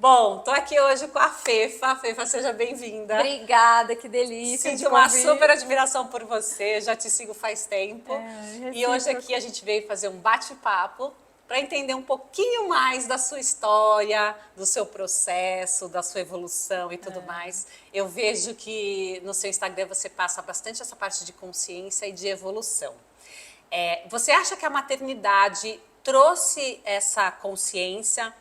Bom, tô aqui hoje com a Fefa. Fefa, seja bem-vinda. Obrigada, que delícia Sinto de uma convite. super admiração por você, já te sigo faz tempo. E hoje recíproco. aqui a gente veio fazer um bate-papo para entender um pouquinho mais da sua história, do seu processo, da sua evolução e tudo mais. Eu vejo que no seu Instagram você passa bastante essa parte de consciência e de evolução. Você acha que a maternidade trouxe essa consciência?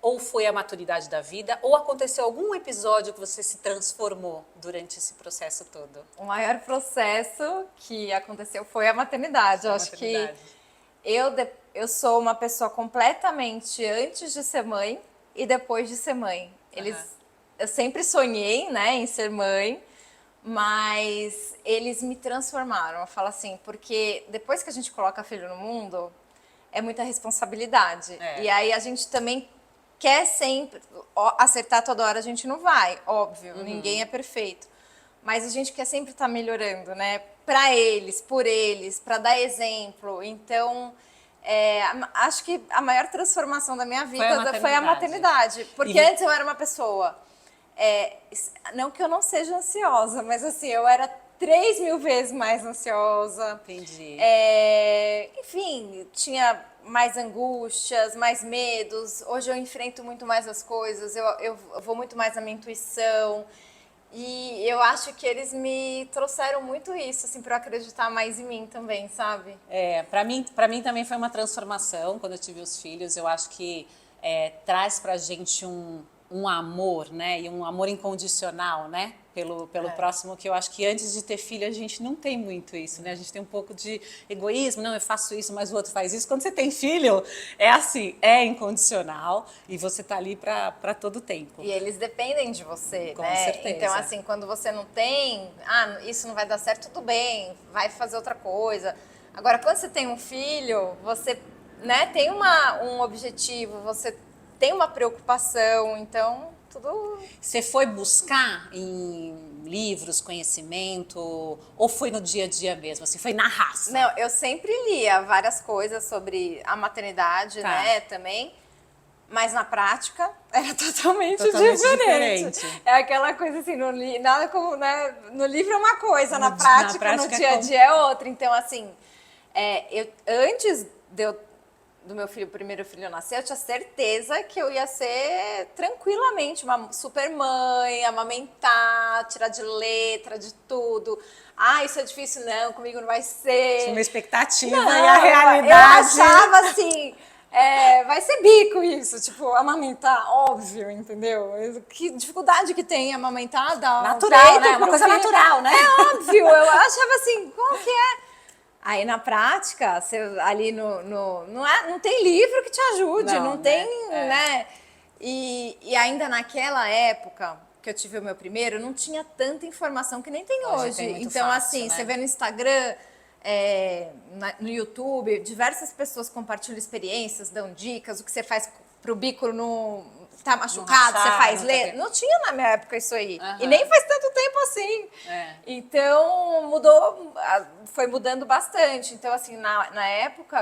Ou foi a maturidade da vida, ou aconteceu algum episódio que você se transformou durante esse processo todo? O maior processo que aconteceu foi a maternidade. Eu acho que eu sou uma pessoa completamente antes de ser mãe e depois de ser mãe. Eu sempre sonhei, né, em ser mãe, mas eles me transformaram. Eu falo assim, porque depois que a gente coloca filho no mundo, é muita responsabilidade. E aí a gente também quer sempre acertar toda hora, a gente não vai, óbvio, ninguém é perfeito. Mas a gente quer sempre estar melhorando, né? Para eles, por eles, para dar exemplo. Então, acho que a maior transformação da minha vida foi a maternidade. Porque antes eu era uma pessoa, não que eu não seja ansiosa, mas assim, eu era 3.000 vezes mais ansiosa. Entendi. Enfim, tinha mais angústias, mais medos. Hoje eu enfrento muito mais as coisas, eu vou muito mais na minha intuição. E eu acho que eles me trouxeram muito isso, assim, para eu acreditar mais em mim também, sabe? Para mim também foi uma transformação quando eu tive os filhos. Eu acho que traz pra gente um amor, né? E um amor incondicional, né? Pelo próximo, que eu acho que antes de ter filho a gente não tem muito isso, né? A gente tem um pouco de egoísmo, não, eu faço isso, mas o outro faz isso. Quando você tem filho, é assim, é incondicional e você tá ali para todo tempo. E eles dependem de você, Com né? certeza. Então, assim, quando você não tem, isso não vai dar certo, tudo bem, vai fazer outra coisa. Agora, quando você tem um filho, você, né, tem um objetivo, você tem uma preocupação, então tudo. Você foi buscar em livros, conhecimento, ou foi no dia a dia mesmo? Assim, foi na raça? Não, eu sempre lia várias coisas sobre a maternidade, né, também. Mas na prática era totalmente diferente. É aquela coisa assim, nada como, né? No livro é uma coisa, na prática no dia a dia é outra. Então, assim, antes do meu primeiro filho nascer, eu tinha certeza que eu ia ser tranquilamente uma super mãe, amamentar, tirar de letra, de tudo. Isso é difícil, não, comigo não vai ser. Tinha uma expectativa e a realidade. Eu achava assim. Vai ser bico isso, tipo, amamentar, óbvio, entendeu? Que dificuldade que tem amamentar, dar natural, né? Uma coisa natural, né? É óbvio, eu achava assim, como que é? Aí na prática, você ali não tem livro que te ajude, não tem, né? E ainda naquela época que eu tive o meu primeiro, não tinha tanta informação que nem tem hoje. Então, fácil, assim, né? você vê no Instagram, no YouTube, diversas pessoas compartilham experiências, dão dicas, o que você faz pro bico tá machucado, você faz ler. Não tinha na minha época isso aí. E nem faz tanto tempo assim. Então, foi mudando bastante. Então, assim, na época,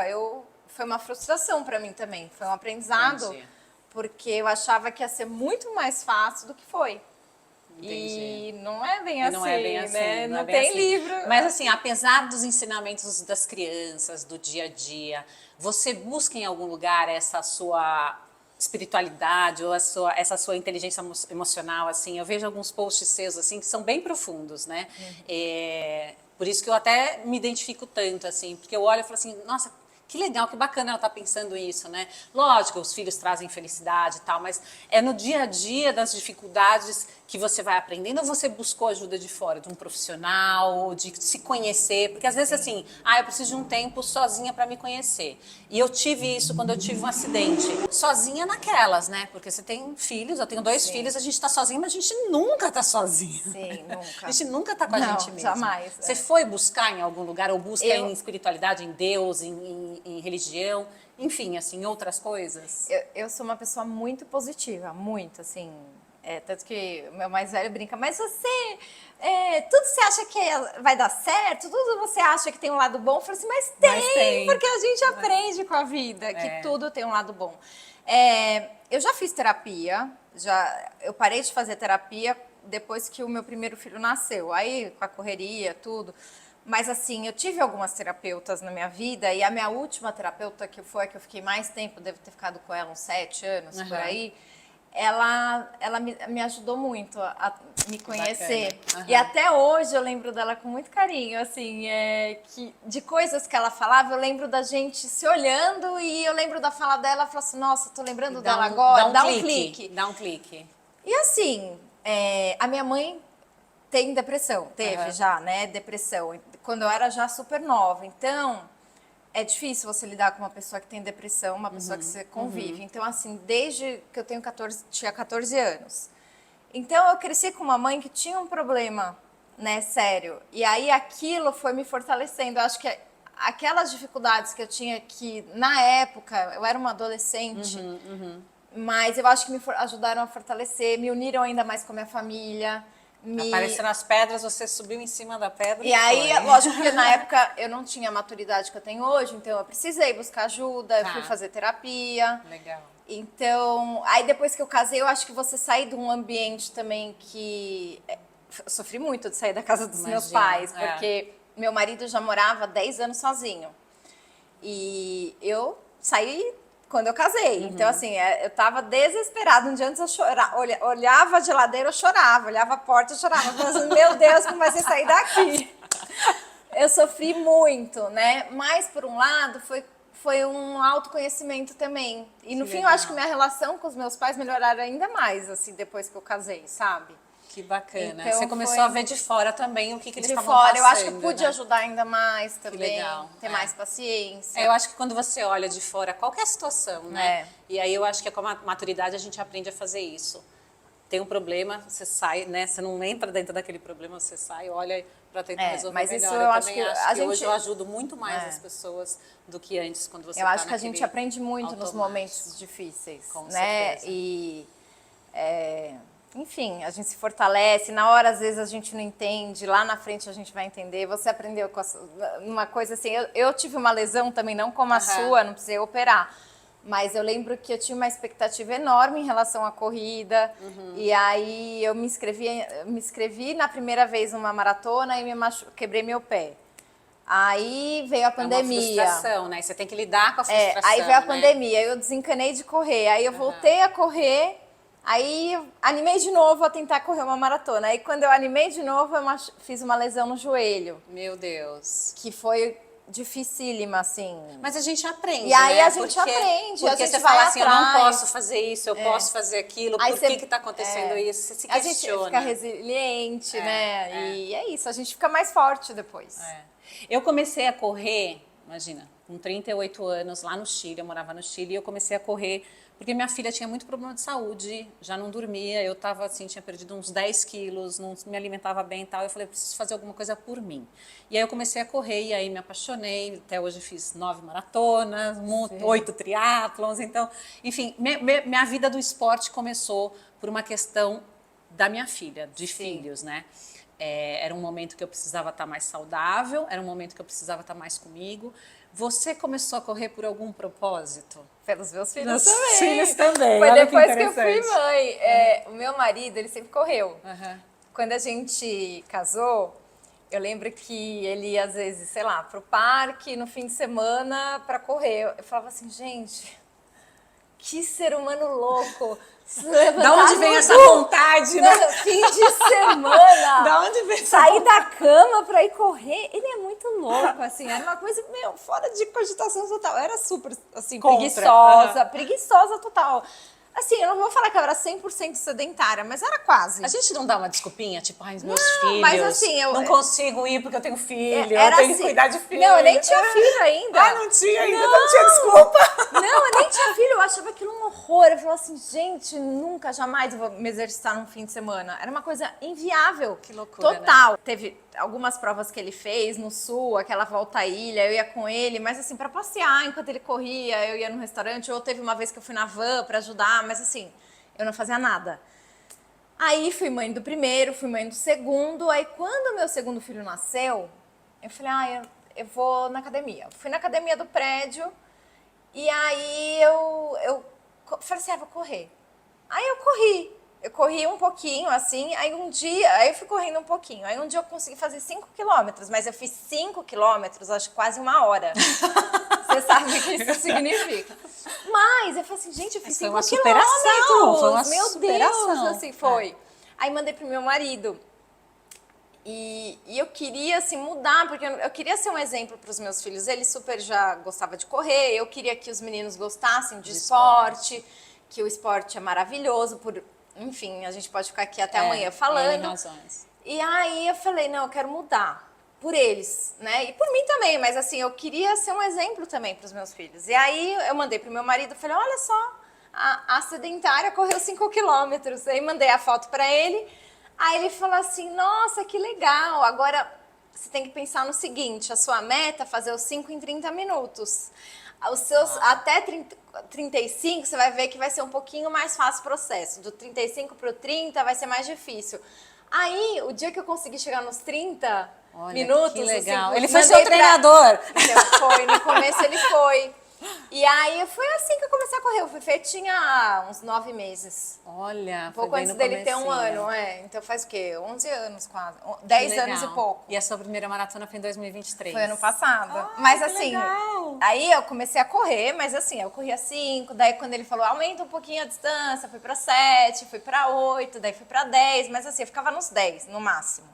foi uma frustração para mim também. Foi um aprendizado. Entendi. Porque eu achava que ia ser muito mais fácil do que foi. Entendi. E não é bem assim, não é bem assim, né? Não Não é bem tem assim. livro. Mas assim, apesar dos ensinamentos das crianças, do dia a dia, você busca em algum lugar essa sua espiritualidade ou essa sua inteligência emocional, assim? Eu vejo alguns posts seus, assim, que são bem profundos, né? Por isso que eu até me identifico tanto, assim, porque eu olho e falo assim, nossa, que legal, que bacana ela tá pensando isso, né? Lógico, os filhos trazem felicidade e tal, mas é no dia a dia das dificuldades que você vai aprendendo, ou você buscou ajuda de fora, de um profissional, ou de se conhecer? Porque às vezes assim, eu preciso de um tempo sozinha para me conhecer. E eu tive isso quando eu tive um acidente. Sozinha naquelas, né? Porque você tem filhos, eu tenho 2 filhos, a gente tá sozinha, mas a gente nunca tá sozinha. Sim, nunca. A gente nunca tá com a gente mesmo. Jamais. Você foi buscar em algum lugar, ou busca em espiritualidade, em Deus, em religião, enfim, assim, outras coisas? Eu sou uma pessoa muito positiva, muito, assim. Tanto que o meu mais velho brinca, mas você, tudo você acha que vai dar certo? Tudo você acha que tem um lado bom? Eu falo assim, mas tem, porque a gente aprende com a vida, que tudo tem um lado bom. Eu já fiz terapia, eu parei de fazer terapia depois que o meu primeiro filho nasceu, aí com a correria, tudo. Mas assim, eu tive algumas terapeutas na minha vida e a minha última terapeuta, que foi a que eu fiquei mais tempo, devo ter ficado com ela uns 7 anos, por aí, ela me ajudou muito a me conhecer. E até hoje eu lembro dela com muito carinho, assim, de coisas que ela falava, eu lembro da gente se olhando e eu lembro da fala dela, eu falo assim, nossa, tô lembrando dela agora, dá um clique. Dá um clique. E assim, a minha mãe tem depressão, teve já, né, depressão, quando eu era já super nova, então é difícil você lidar com uma pessoa que tem depressão, uma pessoa que você convive, então assim, desde que eu tinha 14 anos, então eu cresci com uma mãe que tinha um problema, né, sério, e aí aquilo foi me fortalecendo, eu acho que aquelas dificuldades que eu tinha que, na época, eu era uma adolescente, mas eu acho que me ajudaram a fortalecer, me uniram ainda mais com a minha família. Apareceram as pedras, você subiu em cima da pedra e aí, lógico que na época eu não tinha a maturidade que eu tenho hoje, então eu precisei buscar ajuda, eu fui fazer terapia. Legal. Então, aí depois que eu casei, eu acho que você sair de um ambiente também que... Eu sofri muito de sair da casa dos meus pais, porque meu marido já morava 10 anos sozinho. E eu saí quando eu casei. Então, assim, eu tava desesperada. Um dia antes eu chorava, olhava a geladeira, eu chorava. Olhava a porta, eu chorava. Eu falava assim, meu Deus, como vai ser sair daqui? Eu sofri muito, né? Mas, por um lado, foi um autoconhecimento também. E, no fim, eu acho que minha relação com os meus pais melhoraram ainda mais, assim, depois que eu casei, sabe? Que bacana. Então, você começou a ver de fora também o que eles estavam passando. De fora, eu acho que eu pude ajudar ainda mais também. Que legal. Ter mais paciência. Eu acho que quando você olha de fora qualquer situação, né? E aí eu acho que com a maturidade a gente aprende a fazer isso. Tem um problema, você sai, né? Você não entra dentro daquele problema, você sai, olha para tentar resolver mas melhor. Isso eu acho que hoje eu ajudo muito mais as pessoas do que antes, quando você Eu acho que a gente aprende muito nos momentos difíceis, né? Certeza. Enfim, a gente se fortalece, na hora às vezes a gente não entende, lá na frente a gente vai entender. Você aprendeu com uma coisa assim, eu tive uma lesão também, não como a sua, não precisei operar, mas eu lembro que eu tinha uma expectativa enorme em relação à corrida, e aí eu me inscrevi na primeira vez numa maratona e quebrei meu pé. Aí veio a pandemia. É uma frustração, né? Você tem que lidar com a frustração, aí veio a pandemia, eu desencanei de correr, aí eu voltei a correr. Aí eu animei de novo a tentar correr uma maratona. Aí quando eu animei de novo, eu fiz uma lesão no joelho. Meu Deus. Que foi dificílima, assim. Mas a gente aprende, E aí a gente aprende, porque a gente você fala assim, atrás. eu não posso fazer isso, eu posso fazer aquilo, aí por que está acontecendo isso? Você se questiona. A gente fica resiliente, né? E é isso, a gente fica mais forte depois. Eu comecei a correr, imagina, com 38 anos, lá no Chile, eu morava no Chile, e eu comecei a correr porque minha filha tinha muito problema de saúde, já não dormia, eu tava assim, tinha perdido uns 10 quilos, não me alimentava bem e tal, eu falei, eu preciso fazer alguma coisa por mim. E aí eu comecei a correr, e aí me apaixonei, até hoje fiz 9 maratonas, 8 triatlons, então, enfim, minha vida do esporte começou por uma questão da minha filha, de filhos, né? Era um momento que eu precisava estar mais saudável, era um momento que eu precisava estar mais comigo. Você começou a correr por algum propósito? Pelos meus filhos também. Meus filhos também. Foi depois que eu fui mãe. O meu marido, ele sempre correu. Quando a gente casou, eu lembro que ele ia, às vezes, sei lá, pro parque no fim de semana para correr. Eu falava assim, gente, que ser humano louco. Da onde vem essa vontade, né? Fim de semana. Da onde vem essa sair da cama pra ir correr. Ele é muito louco, assim. Era uma coisa, fora de cogitação total. Eu era super, assim, preguiçosa total. Assim, eu não vou falar que eu era 100% sedentária, mas era quase. A gente não dá uma desculpinha, tipo, ai, meus filhos, mas assim, eu não consigo ir porque eu tenho filho, eu tenho assim, que cuidar de filho. Não, eu nem tinha filho ainda. Ah, não tinha ainda, não tinha desculpa. Não, eu nem tinha filho, eu achava aquilo um horror. Eu falava assim, gente, nunca, jamais eu vou me exercitar num fim de semana. Era uma coisa inviável. Que loucura, total. Né? Teve algumas provas que ele fez no sul, aquela volta à ilha, eu ia com ele, mas assim, pra passear enquanto ele corria, eu ia num restaurante, ou teve uma vez que eu fui na van pra ajudar, mas assim, eu não fazia nada. Aí fui mãe do primeiro, fui mãe do segundo. Aí quando o meu segundo filho nasceu, eu falei, eu vou na academia. Fui na academia do prédio e aí eu falei assim, vou correr. Aí eu corri um pouquinho, assim, aí eu fui correndo um pouquinho. Aí um dia eu consegui fazer 5 quilômetros, mas eu fiz 5 quilômetros, acho que quase 1 hora. Você sabe o que isso significa. Mas eu falei assim, gente, eu fiz 5 quilômetros. Foi uma Meu superação. Deus, assim, foi. Aí mandei pro meu marido. E eu queria, assim, mudar, porque eu queria ser um exemplo para os meus filhos. Ele super já gostava de correr, eu queria que os meninos gostassem de esporte, que o esporte é maravilhoso, enfim, a gente pode ficar aqui até amanhã falando. E aí eu falei, não, eu quero mudar por eles, né? E por mim também, mas assim, eu queria ser um exemplo também para os meus filhos. E aí eu mandei pro meu marido, falei, olha só, a sedentária correu 5 quilômetros. Aí mandei a foto para ele. Aí ele falou assim, nossa, que legal, agora você tem que pensar no seguinte, a sua meta é fazer os 5 em 30 minutos. Os seus, até 35, você vai ver que vai ser um pouquinho mais fácil o processo. Do 35 para o 30 vai ser mais difícil. Aí, o dia que eu consegui chegar nos 30 minutos... Que legal. Assim, ele foi seu treinador. Então, foi, no começo ele foi. E aí, foi assim que eu comecei a correr. Eu fui feitinha há uns 9 meses. Olha, um pouco antes dele ter 1 ano, Então faz o quê? 11 anos quase. 10 anos e pouco. E a sua primeira maratona foi em 2023? Foi ano passado. Mas assim, legal. Aí eu comecei a correr, mas assim, eu corria 5, daí quando ele falou, aumenta um pouquinho a distância, fui pra 7, fui pra 8, daí fui pra 10, mas assim, eu ficava nos 10, no máximo.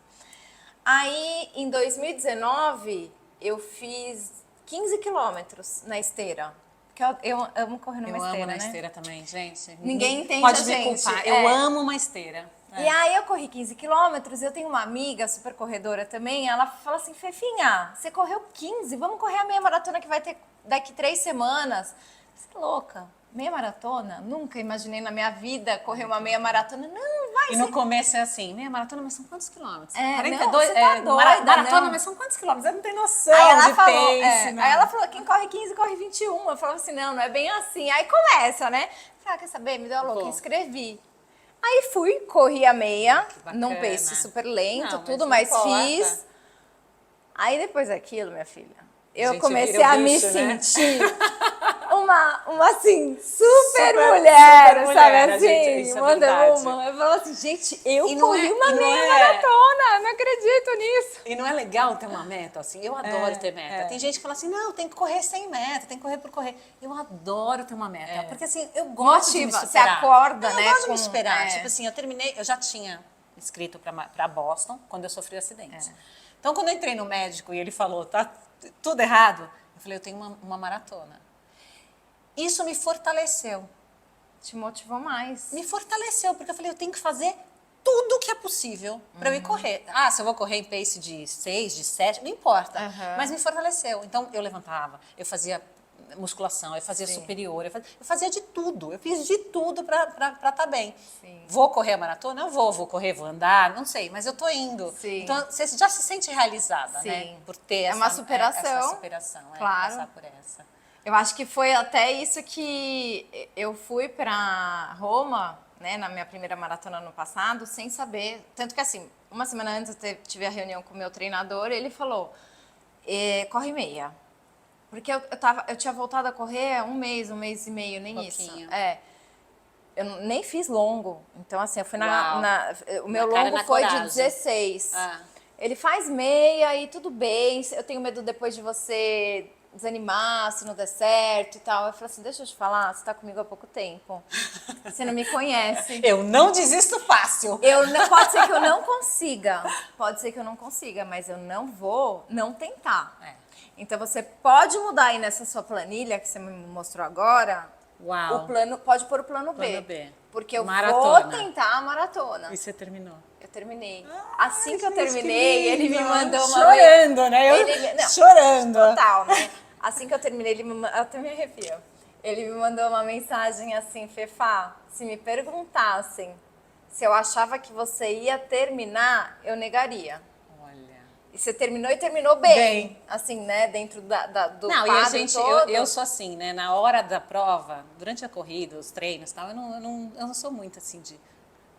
Aí, em 2019, eu fiz 15 quilômetros na esteira. Porque eu amo correr numa esteira, né? Eu amo na esteira também, gente. Ninguém entende pode a me gente. culpar. Eu amo uma esteira. E aí eu corri 15 quilômetros, eu tenho uma amiga super corredora também, ela fala assim, Fefinha, você correu 15, vamos correr a meia maratona que vai ter daqui 3 semanas. Você é louca? Meia maratona? Nunca imaginei na minha vida correr uma meia maratona. Não, vai. E no começo é assim, meia maratona, mas são quantos quilômetros? 42, não, você tá doida, maratona, não. mas são quantos quilômetros? Eu não tenho noção aí ela de falou, pace, né? Aí ela falou, quem corre 15, corre 21. Eu falava assim, não é bem assim. Aí começa, né? Falei, quer saber? Me deu a louca, inscrevi. Aí fui, corri a meia, num pace super lento, tudo, mas fiz. Aí depois daquilo, minha filha, eu comecei a me sentir uma assim, super mulher, sabe assim? Gente, Wonder Woman. Eu falo assim, gente, eu corri uma meia maratona, não acredito nisso. E não é legal ter uma meta, assim? Eu adoro ter meta. Tem gente que fala assim, não, tem que correr sem meta, tem que correr por correr. Eu adoro ter uma meta, porque assim, eu gosto de me superar. Você acorda, né? Eu gosto de me superar. Tipo assim, eu já tinha inscrito pra Boston quando eu sofri o acidente. Então, quando eu entrei no médico e ele falou, tá tudo errado, eu falei, eu tenho uma maratona. Isso me fortaleceu. Te motivou mais. Me fortaleceu, porque eu falei, eu tenho que fazer tudo que é possível para eu ir correr. Se eu vou correr em pace de 6, de 7, não importa. Mas me fortaleceu. Então, eu levantava, eu fazia musculação, eu fazia superior, eu fazia de tudo. Eu fiz de tudo para estar bem. Vou correr a maratona? Eu vou correr, vou andar, não sei, mas eu tô indo. Então, você já se sente realizada, né? Por ter uma superação. essa superação, claro. Passar por essa. Eu acho que foi até isso que eu fui para Roma, né, na minha primeira maratona no passado, sem saber. Tanto que assim, uma semana antes eu tive a reunião com o meu treinador e ele falou, corre meia. Porque eu tinha voltado a correr um mês e meio, nem isso. Eu nem fiz longo. Então, assim, eu fui o meu longo foi de 16. Ele faz meia e tudo bem. Eu tenho medo depois de você desanimar, se não der certo e tal. Eu falei assim, deixa eu te falar, você tá comigo há pouco tempo. Você não me conhece. Eu não desisto fácil. Pode ser que eu não consiga. Pode ser que eu não consiga, mas eu não vou não tentar. Então, você pode mudar aí nessa sua planilha que você me mostrou agora. O plano, pode pôr o plano B. Porque eu vou tentar a maratona. E você terminou? Eu terminei. Assim que eu terminei, ele me mandou uma... Chorando, né? Chorando. Total, né? Assim que eu terminei, eu até me arrepio. Ele me mandou uma mensagem assim, Fefá, se me perguntassem se eu achava que você ia terminar, eu negaria. E você terminou e terminou bem. Assim, né? Dentro do quadro e a gente, todo. Eu sou assim, né? Na hora da prova, durante a corrida, os treinos e tal, eu não sou muito assim de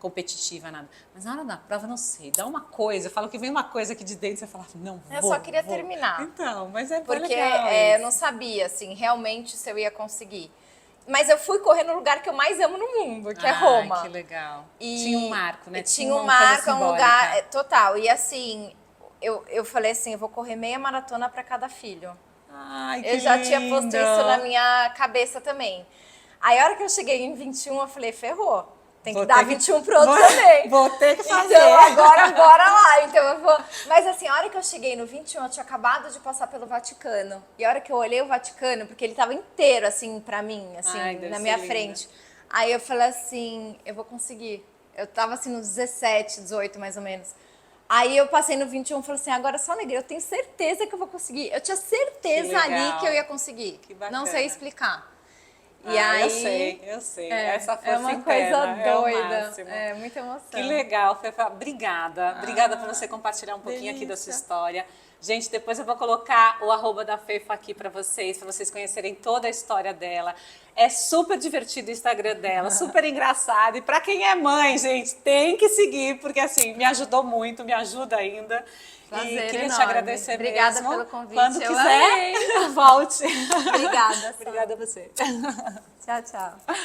competitiva, nada. Mas na hora da prova, não sei, dá uma coisa, eu falo que vem uma coisa aqui de dentro, você fala, não, Eu vou, só queria vou. terminar. Então, mas é Porque legal eu isso. não sabia, assim, realmente se eu ia conseguir. Mas eu fui correr no lugar que eu mais amo no mundo, que é Roma. Que legal. E tinha um marco, né? Tinha um uma coisa marco, um lugar simbólica. total. E assim, eu falei assim, eu vou correr meia maratona para cada filho. Ai, que Eu já tinha posto lindo. isso na minha cabeça também. Aí a hora que eu cheguei em 21, eu falei, ferrou. Tem que Vou dar ter 21 pro outro também. Vou ter que fazer. Então agora bora lá. Então eu vou. Mas assim, a hora que eu cheguei no 21, eu tinha acabado de passar pelo Vaticano. E a hora que eu olhei o Vaticano, porque ele tava inteiro assim pra mim, assim, Ai, deve na ser minha lindo. frente. Aí eu falei assim, eu vou conseguir. Eu tava assim nos 17, 18 mais ou menos. Aí eu passei no 21 e falei assim, agora só negra, eu tenho certeza que eu vou conseguir. Eu tinha certeza Que ali legal. que eu ia conseguir. Que bacana. Não sei explicar. E Ah, aí, eu sei. Essa força é uma interna coisa é o doida. máximo. É muita emoção. Que legal, Fefa. Obrigada. Obrigada por você compartilhar um pouquinho aqui da sua delícia. história. Gente, depois eu vou colocar o arroba da Fefa aqui para vocês conhecerem toda a história dela. É super divertido o Instagram dela, super engraçado. E para quem é mãe, gente, tem que seguir, porque assim, me ajudou muito, me ajuda ainda. Prazer e queria te enorme. agradecer Obrigada mesmo. pelo convite. Quando Eu quiser, volte. Obrigada. Obrigada a você. Tchau, tchau.